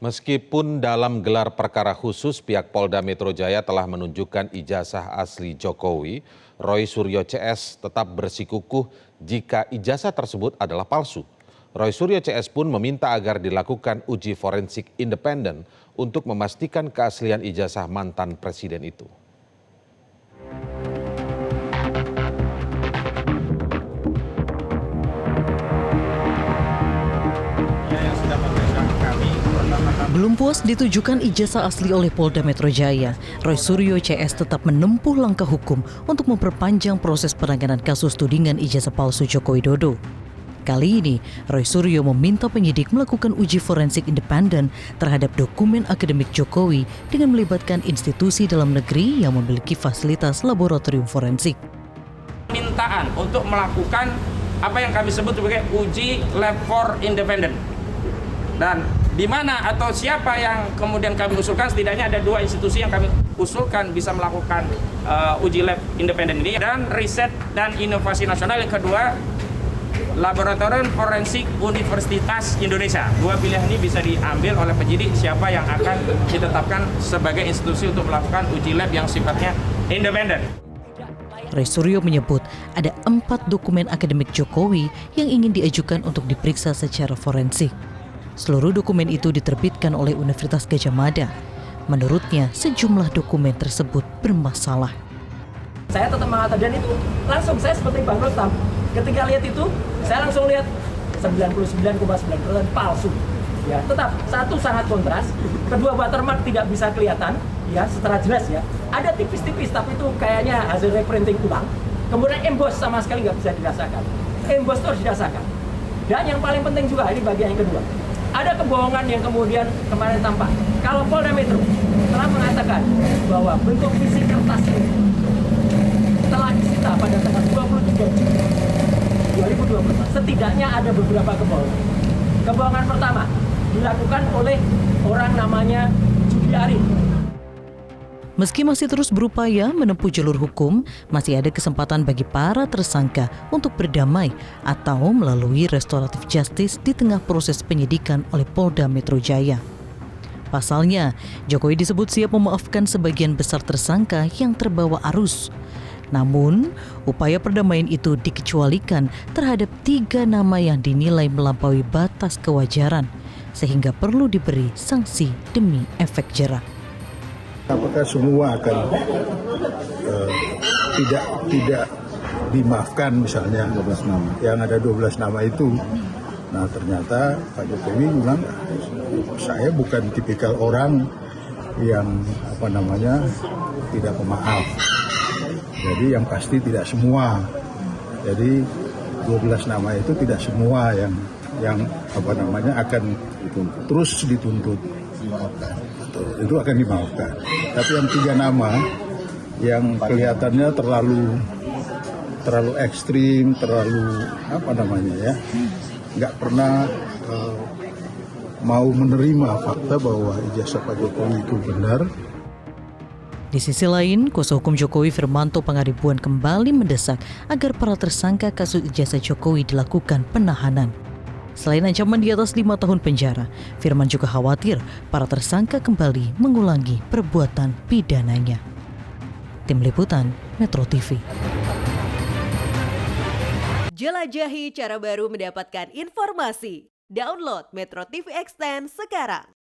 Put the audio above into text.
Meskipun dalam gelar perkara khusus pihak Polda Metro Jaya telah menunjukkan ijazah asli Jokowi, Roy Suryo CS tetap bersikukuh jika ijazah tersebut adalah palsu. Roy Suryo CS pun meminta agar dilakukan uji forensik independen untuk memastikan keaslian ijazah mantan presiden itu. Belum puas ditujukan ijazah asli oleh Polda Metro Jaya, Roy Suryo CS tetap menempuh langkah hukum untuk memperpanjang proses penanganan kasus tudingan ijazah palsu Joko Widodo. Kali ini, Roy Suryo meminta penyidik melakukan uji forensik independen terhadap dokumen akademik Jokowi dengan melibatkan institusi dalam negeri yang memiliki fasilitas laboratorium forensik. Permintaan untuk melakukan apa yang kami sebut sebagai uji lab for independent. Dan di mana atau siapa yang kemudian kami usulkan, setidaknya ada dua institusi yang kami usulkan bisa melakukan uji lab independen ini, dan Riset dan Inovasi Nasional, yang kedua Laboratorium Forensik Universitas Indonesia. Dua pilihan ini bisa diambil oleh penyidik siapa yang akan ditetapkan sebagai institusi untuk melakukan uji lab yang sifatnya independen. Roy Suryo menyebut ada 4 dokumen akademik Jokowi yang ingin diajukan untuk diperiksa secara forensik. Seluruh dokumen itu diterbitkan oleh Universitas Gadjah Mada. Menurutnya, sejumlah dokumen tersebut bermasalah. Saya tetap mengatakan itu, langsung saya seperti Bang Rostam. Ketika lihat itu, saya langsung lihat 99,9% palsu. Ya, tetap satu sangat kontras, kedua watermark tidak bisa kelihatan, ya secara jelas ya. Ada tipis-tipis tapi itu kayaknya hasil reprinting ulang. Kemudian emboss sama sekali nggak bisa dirasakan. Emboss itu harus dirasakan. Dan yang paling penting juga ini bagian yang kedua. Ada kebohongan yang kemudian kemarin tampak. Kalau Polda Metro telah mengatakan bahwa bentuk fisik kertas ini telah disita pada tanggal 23 Juli 2020, setidaknya ada beberapa kebohongan. Kebohongan pertama dilakukan oleh orang namanya Juliari. Meski masih terus berupaya menempuh jalur hukum, masih ada kesempatan bagi para tersangka untuk berdamai atau melalui restoratif justice di tengah proses penyidikan oleh Polda Metro Jaya. Pasalnya, Jokowi disebut siap memaafkan sebagian besar tersangka yang terbawa arus. Namun, upaya perdamaian itu dikecualikan terhadap 3 nama yang dinilai melampaui batas kewajaran, sehingga perlu diberi sanksi demi efek jera. Apakah semua akan tidak dimaafkan, misalnya 12 nama. Yang ada 12 nama itu. Nah, ternyata Pak Jokowi bilang, saya bukan tipikal orang yang tidak pemaaf. Jadi yang pasti tidak semua. Jadi 12 nama itu tidak semua yang akan terus dituntut. Itu akan dimaafkan. Tapi yang 3 nama yang kelihatannya terlalu ekstrim, nggak pernah mau menerima fakta bahwa ijazah Pak Jokowi itu benar. Di sisi lain, kuasa hukum Jokowi Firmanto Pangaribuan kembali mendesak agar para tersangka kasus ijazah Jokowi dilakukan penahanan. Selain ancaman di atas 5 tahun penjara, Firman juga khawatir para tersangka kembali mengulangi perbuatan pidananya. Tim Liputan, Metro TV. Jelajahi cara baru mendapatkan informasi. Download Metro TV Extend sekarang.